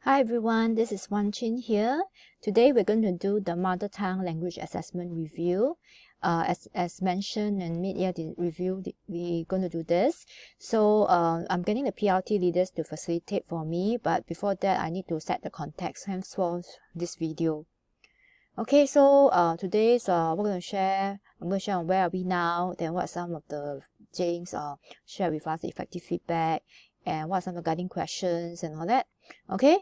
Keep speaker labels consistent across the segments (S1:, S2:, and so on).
S1: Hi everyone, this is Wan Chin here. Today we're going to do the Mother Tongue Language Assessment Review. As mentioned in mid-year review, we're going to do this. So I'm getting the PLT leaders to facilitate for me, but before that I need to set the context, hence for this video. Okay, so today's I'm going to share on where are we now, then what are some of the things share with us, the effective feedback, and what are some of the guiding questions and all that. Okay,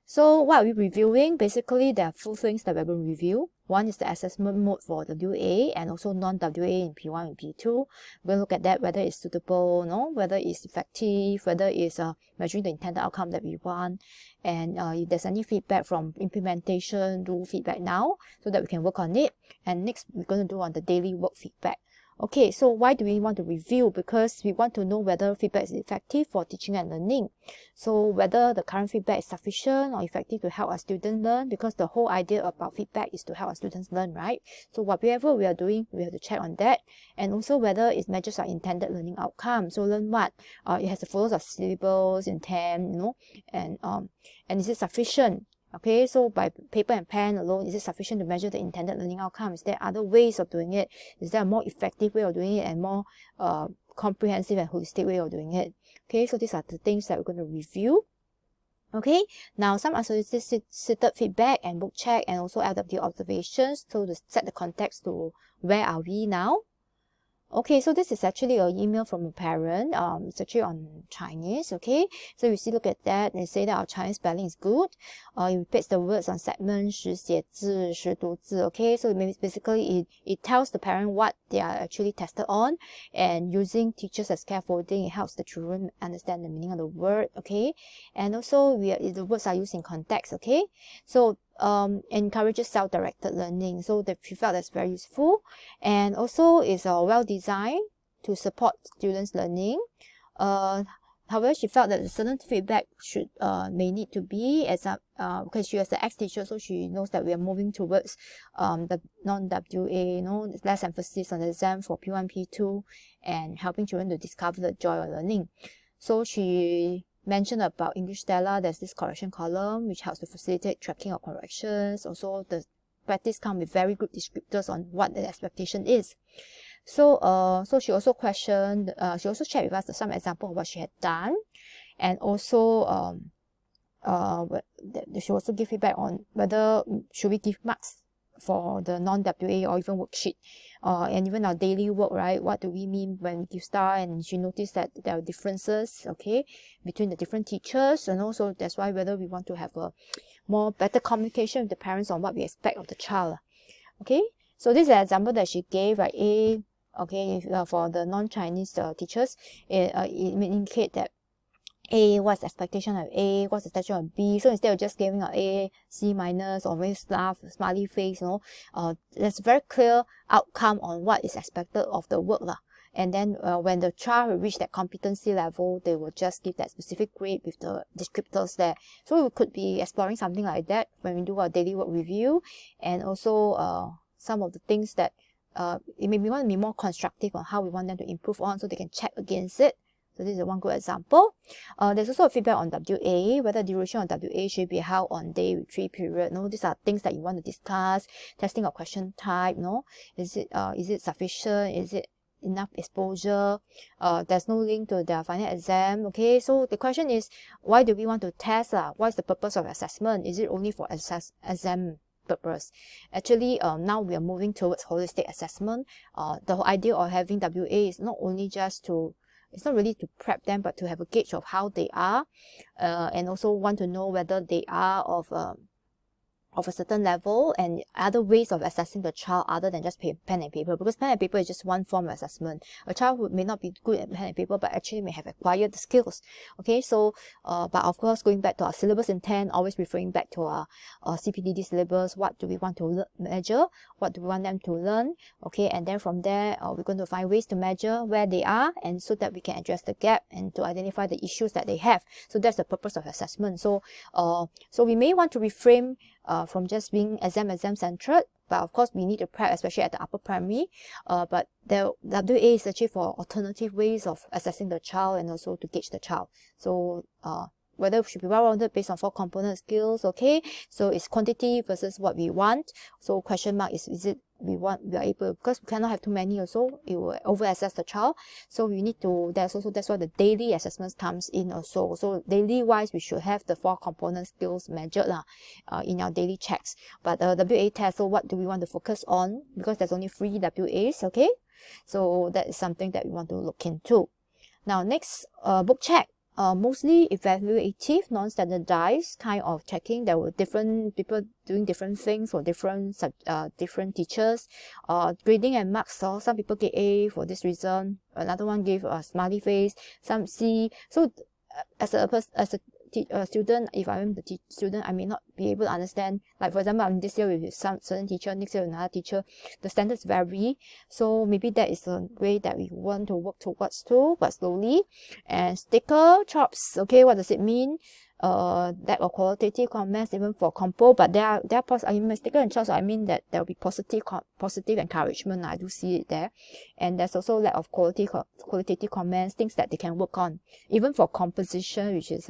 S1: so what are we reviewing? Basically, there are two things that we're going to review. One is the assessment mode for WA and also non-WA in P1 and P2. We'll look at that, whether it's suitable, whether it's effective, whether it's measuring the intended outcome that we want. And if there's any feedback from implementation, do feedback now so that we can work on it. And next, we're going to do on the daily work feedback. Okay, so why do we want to review? Because we want to know whether feedback is effective for teaching and learning. So whether the current feedback is sufficient or effective to help our students learn, because the whole idea about feedback is to help our students learn, right? So whatever we are doing, we have to check on that. And also whether it measures our intended learning outcome. So learn what? It has to follow the syllabus, intent, and is it sufficient? Okay, so by paper and pen alone, is it sufficient to measure the intended learning outcome? Is there other ways of doing it? Is there a more effective way of doing it and more comprehensive and holistic way of doing it? Okay, so these are the things that we're going to review. Okay, now some unsolicited feedback and book check and also LW observations. So to set the context to where are we now. Okay, so this is actually an email from a parent. It's actually on Chinese, okay? So you see, look at that, and say that our Chinese spelling is good. It repeats the words on segment, 识写字, 识读字, okay? So basically, it tells the parent what they are actually tested on, and using teachers as scaffolding, it helps the children understand the meaning of the word, okay? And also, the words are used in context, okay? So encourages self-directed learning, so she felt that's very useful, and also is well designed to support students' learning. However, she felt that certain feedback may need to be because she was the ex-teacher, so she knows that we are moving towards the non-WA, less emphasis on the exam for P1, P2, and helping children to discover the joy of learning. So she mentioned about English Stella, there's this correction column which helps to facilitate tracking of corrections. Also, the practice comes with very good descriptors on what the expectation is. So, so she also questioned, she also shared with us some example of what she had done, and also she also gave feedback on whether should we give marks for the non-WA or even worksheet, and even our daily work, right? What do we mean when we give star? And she noticed that there are differences, okay, between the different teachers, and also that's why whether we want to have a more better communication with the parents on what we expect of the child. Okay, so this is an example that she gave, right? A, okay, for the non-Chinese teachers, it may indicate that A, what's the expectation of A, what's the expectation of B. So instead of just giving an A, C minus, or maybe smiley face, there's a very clear outcome on what is expected of the work. And then when the child will reach that competency level, they will just give that specific grade with the descriptors there. So we could be exploring something like that when we do our daily work review, and also some of the things that we want to be more constructive on how we want them to improve on, so they can check against it. So this is one good example. There's also a feedback on WA, whether duration of WA should be held on day 3 period. These are things that you want to discuss. Testing of question type, is it sufficient? Is it enough exposure? There's no link to their final exam. Okay, so the question is, why do we want to test? What is the purpose of assessment? Is it only for exam purpose? Actually, now we are moving towards holistic assessment. The whole idea of having WA is not only just to, it's not really to prep them, but to have a gauge of how they are, and also want to know whether they are of a certain level, and other ways of assessing the child other than just pen and paper, because pen and paper is just one form of assessment. A child who may not be good at pen and paper, but actually may have acquired the skills. Okay, so but of course, going back to our syllabus intent, always referring back to our CPDD syllabus, what do we want to measure, what do we want them to learn? Okay, and then from there we're going to find ways to measure where they are, and so that we can address the gap and to identify the issues that they have. So that's the purpose of assessment. So so we may want to reframe from just being exam-centered, but of course we need to prep, especially at the upper primary. But the WA is actually for alternative ways of assessing the child and also to gauge the child. So whether it should be well-rounded based on 4 component skills. Okay, so it's quantity versus what we want. So question mark is it we are able, because we cannot have too many also, it will over-assess the child. So we need to, that's why the daily assessments comes in also. So daily wise, we should have the 4 component skills measured in our daily checks. But WA test, so what do we want to focus on? Because there's only 3 WAs, okay? So that is something that we want to look into. Now next, book check. Mostly evaluative, non-standardized kind of checking. There were different people doing different things for different teachers. Grading and marks. So some people get A for this reason. Another one gave a smiley face. Some C. So as a student, if I am the student, I may not be able to understand. Like for example, I'm this year with some certain teacher, next year with another teacher. The standards vary, so maybe that is a way that we want to work towards too, but slowly. And sticker, chops. Okay, what does it mean? That or qualitative comments even for compo, but there are sticker and chops. I mean that there will be positive encouragement. I do see it there, and there's also lack of qualitative comments, things that they can work on, even for composition, which is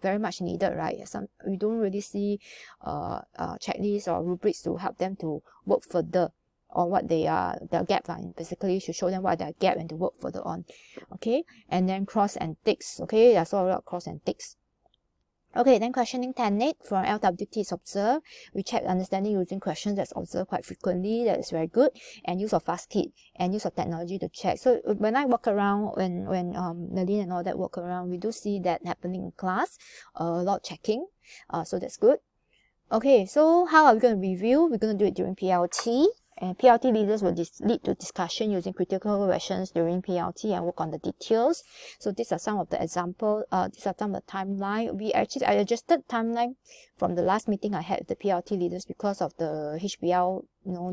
S1: very much needed, right? We don't really see checklists or rubrics to help them to work further on what their gap line. Basically, to show them what their gap and to work further on. Okay, and then cross and ticks. Okay, I saw a lot of cross and ticks. Okay, then questioning technique from LWT is observed. We check understanding using questions that's observed quite frequently. That is very good. And use of FastKit and use of technology to check. So when I walk around, when Nadine and all that walk around, we do see that happening in class. A lot of checking. So that's good. Okay, so how are we going to review? We're going to do it during PLT. And PLT leaders will lead to discussion using critical questions during PLT and work on the details. So these are some of the examples. These are some of the timeline. I adjusted timeline from the last meeting I had with the PLT leaders because of the HBL,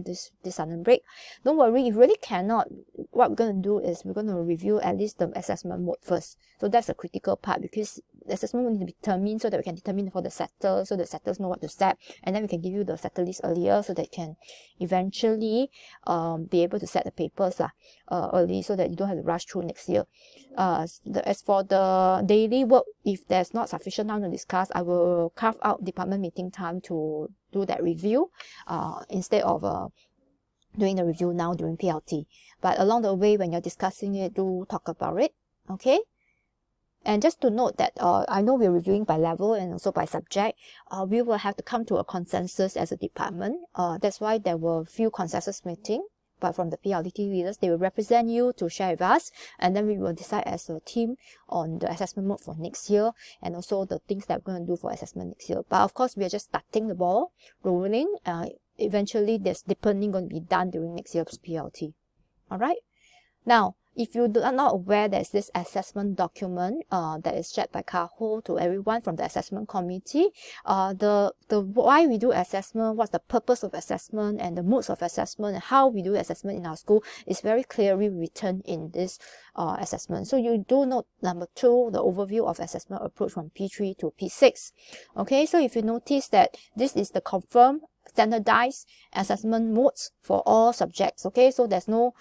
S1: this sudden break. Don't worry, if you really cannot, what we're going to do is we're going to review at least the assessment mode first. So that's a critical part, because the assessment will need to be determined so that we can determine for the setter, so the setters know what to set, and then we can give you the setter list earlier so that you can eventually be able to set the papers early, so that you don't have to rush through next year. As for the daily work, if there's not sufficient time to discuss, I will carve out department meeting time to do that review instead of doing the review now during PLT. But along the way, when you're discussing it, do talk about it. Okay. And just to note that I know we're reviewing by level and also by subject. We will have to come to a consensus as a department. That's why there were few consensus meetings. But from the PLT leaders, they will represent you to share with us, and then we will decide as a team on the assessment mode for next year, and also the things that we're going to do for assessment next year. But of course, we are just starting the ball rolling. Eventually, there's deepening going to be done during next year's PLT. All right. Now, if you are not aware, there's this assessment document that is shared by Kaho to everyone from the assessment committee. The why we do assessment, what's the purpose of assessment, and the modes of assessment, and how we do assessment in our school is very clearly written in this assessment. So you do note number 2, the overview of assessment approach from P3 to P6. Okay, so if you notice that this is the confirmed standardized assessment modes for all subjects. Okay, so there's no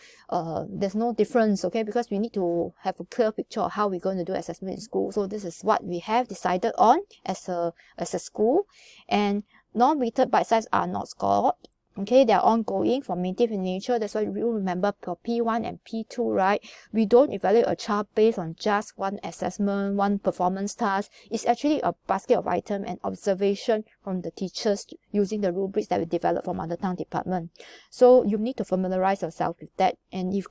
S1: difference. Okay, because we need to have a clear picture of how we're going to do assessment in school. So this is what we have decided on as a school. And non-weighted bite size are not scored. Okay, they are ongoing, formative in nature. That's why you remember for P1 and P2, right? We don't evaluate a child based on just one assessment, one performance task. It's actually a basket of items and observation from the teachers using the rubrics that we developed for Mother Tongue department. So you need to familiarize yourself with that. And if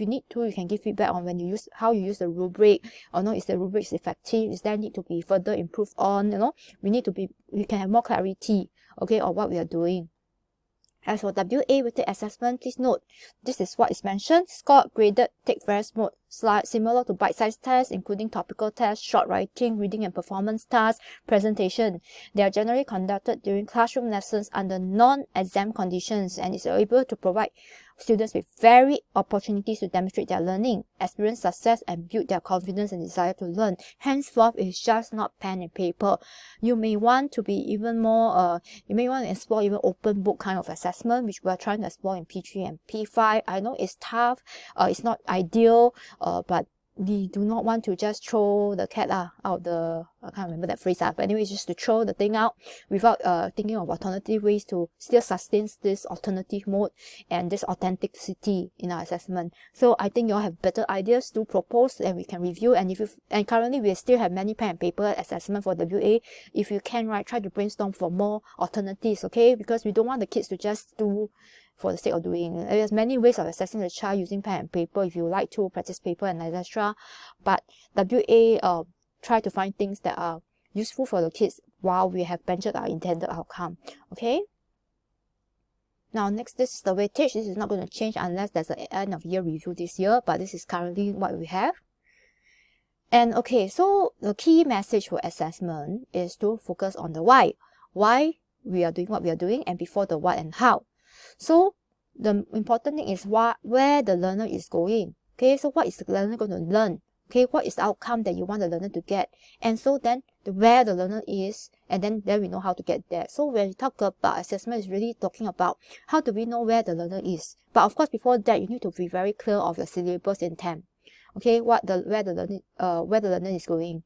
S1: you need to, you can give feedback on how you use the rubric, or is the rubric effective? Is there need to be further improved on? We can have more clarity, okay, on what we are doing. As for WA weighted assessment, please note, this is what is mentioned: scored, graded, take various mode, similar to bite-sized tests, including topical tests, short writing, reading and performance tasks, presentation. They are generally conducted during classroom lessons under non-exam conditions, and is able to provide students with varied opportunities to demonstrate their learning, experience success, and build their confidence and desire to learn. Henceforth, it's just not pen and paper. You may want to be even more, you may want to explore even open book kind of assessment, which we're trying to explore in P3 and P5. I know it's tough, it's not ideal, but we do not want to just throw the cat out the, I can't remember that phrase, but anyway, just to throw the thing out without thinking of alternative ways to still sustain this alternative mode and this authenticity in our assessment. So I think you all have better ideas to propose and we can review. And and currently we still have many pen and paper assessment for WA. If you can, right, try to brainstorm for more alternatives, okay? Because we don't want the kids to just do for the sake of doing. There's many ways of assessing the child using pen and paper if you like to, practice paper and etc. But WA try to find things that are useful for the kids while we have measured our intended outcome. Okay. Now next, this is the weightage. This is not going to change unless there's an end of year review this year, but this is currently what we have. And okay, so the key message for assessment is to focus on the why. Why we are doing what we are doing, and before the what and how. So the important thing is where the learner is going. Okay, so what is the learner going to learn? Okay, what is the outcome that you want the learner to get? And so then where the learner is, and then we know how to get there. So when we talk about assessment, it's really talking about how do we know where the learner is. But of course, before that, you need to be very clear of your syllabus intent. Okay, where the learner is going.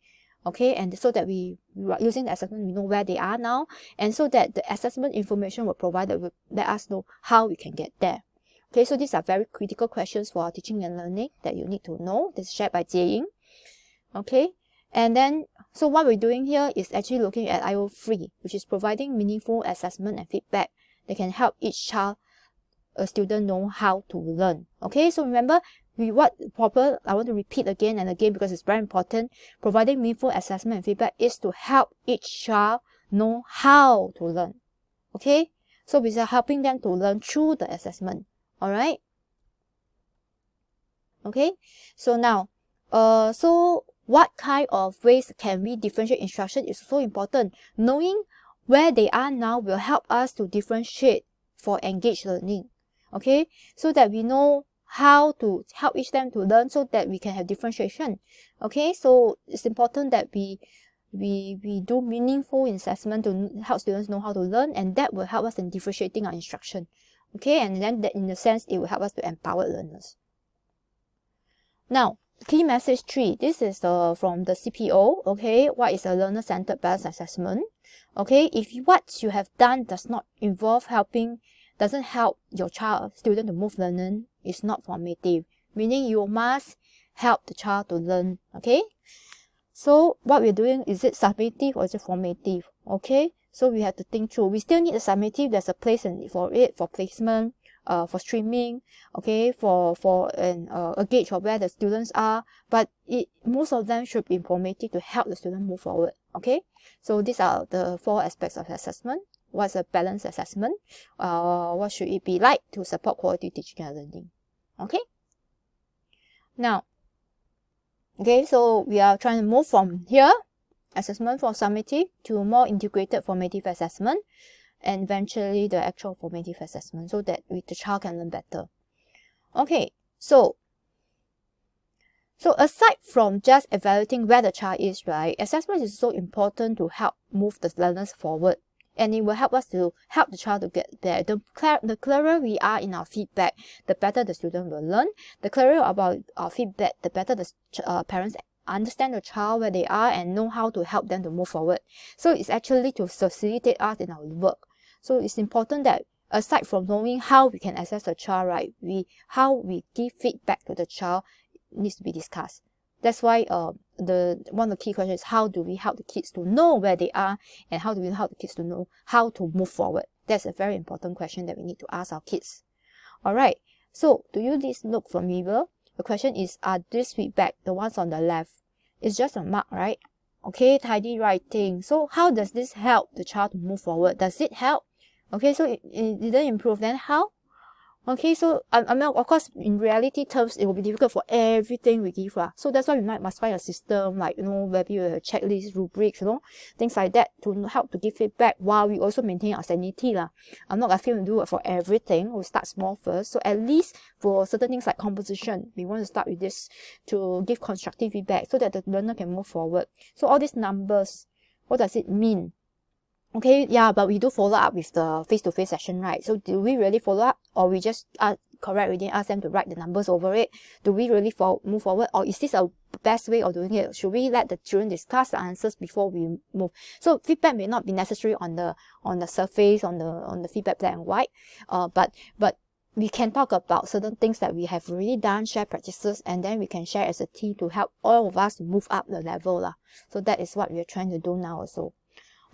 S1: Okay, and so that we are using the assessment, we know where they are now, and so that the assessment information will provide that will let us know how we can get there. Okay, so these are very critical questions for our teaching and learning that you need to know. This is shared by Jie Ying. Okay, and then so what we're doing here is actually looking at IO3, which is providing meaningful assessment and feedback that can help each child, a student, know how to learn. Okay, so remember, I want to repeat again and again because it's very important. Providing meaningful assessment and feedback is to help each child know how to learn. Okay, so we are helping them to learn through the assessment. All right. Okay, so now, so what kind of ways can we differentiate instruction is so important. Knowing where they are now will help us to differentiate for engaged learning. Okay, so that we know how to help each them to learn so that we can have differentiation. Okay, so it's important that we do meaningful assessment to help students know how to learn, and that will help us in differentiating our instruction. Okay, and then that in a sense it will help us to empower learners. Now, key message 3. This is from the CPO. Okay, what is a learner-centered balanced assessment? Okay, if what you have done doesn't help your student to move learning, is not formative, meaning you must help the child to learn. Okay, so what we're doing, is it summative or is it formative? Okay, so we have to think through. We still need a summative. There's a place for it, for placement, for streaming, okay, for a gauge of where the students are, but most of them should be informative to help the student move forward. Okay, so these are the 4 aspects of assessment. What's a balanced assessment? What should it be like to support quality teaching and learning? Okay. Now, okay, so we are trying to move from here, assessment for summative, to more integrated formative assessment, and eventually the actual formative assessment, so that the child can learn better. Okay, so aside from just evaluating where the child is, right, assessment is so important to help move the learners forward. And it will help us to help the child to get there. The clearer we are in our feedback, the better the student will learn. The clearer about our feedback, the better the parents understand the child, where they are, and know how to help them to move forward. So it's actually to facilitate us in our work. So it's important that aside from knowing how we can assess the child, right, how we give feedback to the child needs to be discussed. That's why one of the key questions is, how do we help the kids to know where they are, and how do we help the kids to know how to move forward? That's a very important question that we need to ask our kids. Alright, so do you look familiar? The question is, are this feedback, the ones on the left, it's just a mark, right? Okay, tidy writing. So how does this help the child to move forward? Does it help? Okay, so it didn't improve, then how? Okay, so I mean, of course, in reality terms, it will be difficult for everything we give. So that's why we must find a system like, maybe a checklist, rubrics, things like that to help to give feedback while we also maintain our sanity. I'm not asking you to do it for everything. We'll start small first. So at least for certain things like composition, we want to start with this to give constructive feedback so that the learner can move forward. So all these numbers, what does it mean? Okay, yeah, but we do follow up with the face-to-face session, right? So do we really follow up, or we just correct already, ask them to write the numbers over it. Do we really move forward, or is this a best way of doing it? Should we let the children discuss the answers before we move? So feedback may not be necessary on the surface, on the feedback black and white, but we can talk about certain things that we have already done, share practices, and then we can share as a team to help all of us to move up the level lah. So that is what we are trying to do now also.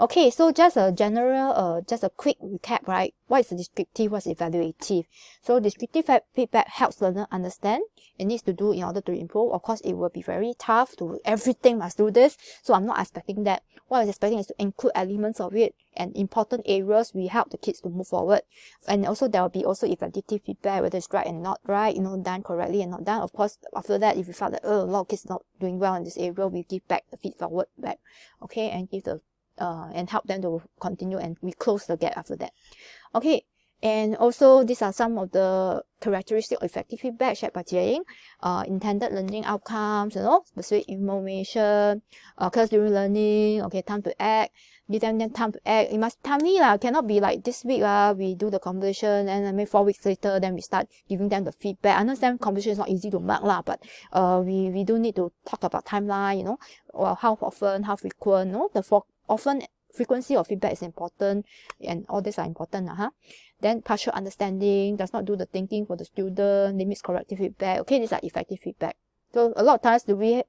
S1: Okay, so just a general, just a quick recap, right? What is the descriptive, what's evaluative? So descriptive feedback helps learner understand it needs to do in order to improve. Of course, it will be very tough to everything must do this. So I'm not expecting that. What I was expecting is to include elements of it and important areas we help the kids to move forward. And also there will be also evaluative feedback, whether it's right and not right, done correctly and not done. Of course, after that, if we felt that, a lot of kids not doing well in this area, we give back the feed forward back, okay, and give the and help them to continue, and we close the gap after that. Okay, and also these are some of the characteristics of effective feedback shared by Jie Ying. Intended learning outcomes, specific information, occurs during learning, okay, time to act, give them time to act. It must be timely lah, cannot be like this week we do the conversation and maybe 4 weeks later then we start giving them the feedback. I understand conversation is not easy to mark lah, but we do need to talk about timeline, or how often, how frequent, often frequency of feedback is important, and all these are important. Then partial understanding, does not do the thinking for the student, limits corrective feedback. Okay, these are effective feedback. So a lot of times, do we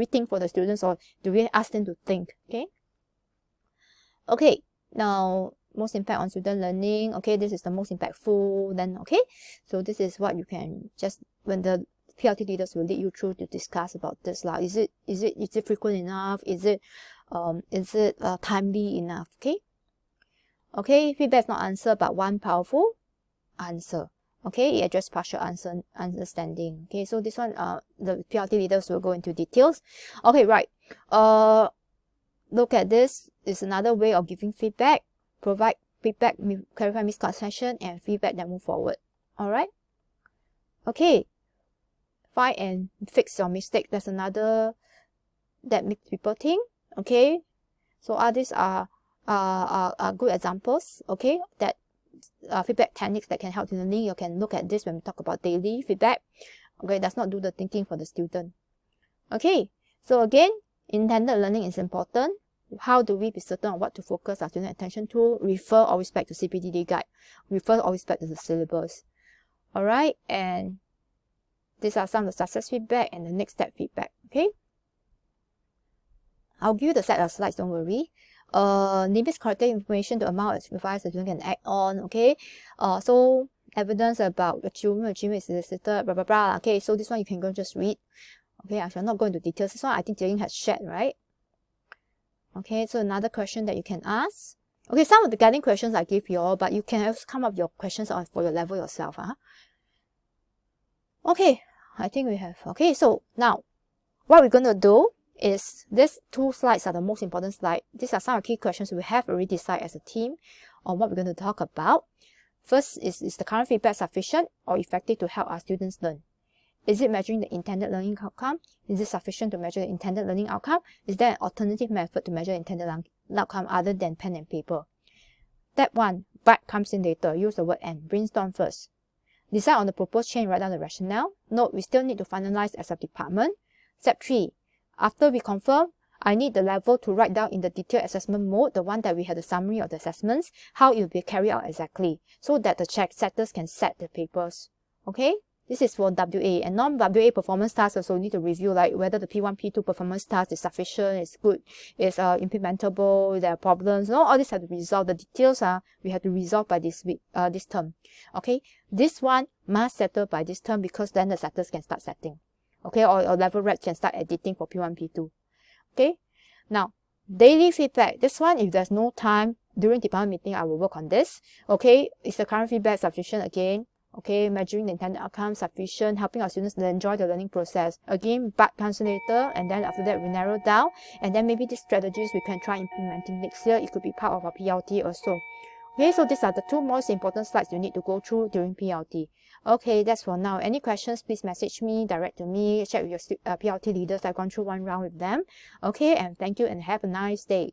S1: think for the students, or do we ask them to think? Okay, now most impact on student learning. Okay, this is the most impactful. Then okay, so this is what you can just, when the PLT leaders will lead you through to discuss about this lah. Is it frequent enough? Is it timely enough? Okay, feedback is not answer, but one powerful answer. Okay, it addresses partial understanding. Okay, so this one, the PLT leaders will go into details. Okay, right. Look at this. It's another way of giving feedback. Provide feedback, clarify misconception, and feedback that move forward. All right. Okay. Find and fix your mistake. That's another that makes people think. Okay, so all these are good examples. Okay, that feedback techniques that can help in learning. You can look at this when we talk about daily feedback. Okay, does not do the thinking for the student. Okay, so again, intended learning is important. How do we be certain on what to focus our student attention to? Refer always back to CPDD guide. Refer always back to the syllabus. All right, and these are some of the success feedback and the next step feedback. Okay, I'll give you the set of slides, don't worry. Limits corrective information to amount as revised the student can act on. Okay, so evidence about achievement is elicited, blah blah blah. Okay, so this one you can go and just read. Okay, I shall not go into details. This one I think Jie Ying has shared, right? Okay, so another question that you can ask. Okay, some of the guiding questions I give you all, but you can also come up with your questions for your level yourself. Okay, I think we have. Okay, so now what we're going to do is these 2 slides are the most important slides. These are some of the key questions we have already decided as a team on what we're going to talk about. First, is the current feedback sufficient or effective to help our students learn? Is it measuring the intended learning outcome? Is it sufficient to measure the intended learning outcome? Is there an alternative method to measure intended outcome other than pen and paper? Step 1, but comes in later. Use the word and. Brainstorm first. Decide on the proposed change, write down the rationale. Note, we still need to finalize as a department. Step 3, after we confirm, I need the level to write down in the detailed assessment mode, the one that we had the summary of the assessments, how it will be carried out exactly, so that the setters can set the papers. Okay? This is for WA, and non-WA performance tasks also need to review, like whether the P1, P2 performance task is sufficient, is good, is implementable, there are problems. All these have to be resolved. The details we have to resolve by this week, this term. Okay, this one must settle by this term, because then the setters can start setting. Okay, or level reps can start editing for P1, P2. Okay, now daily feedback. This one, if there's no time during department meeting, I will work on this. Okay, is the current feedback sufficient again? Okay, measuring the intended outcome sufficient, helping our students to enjoy the learning process. Again, but comes later, and then after that we narrow down, and then maybe these strategies we can try implementing next year. It could be part of our PLT also. Okay, so these are the 2 most important slides you need to go through during PLT. Okay, that's for now. Any questions, please message me, direct to me, check with your PLT leaders. I've gone through 1 round with them. Okay, and thank you and have a nice day.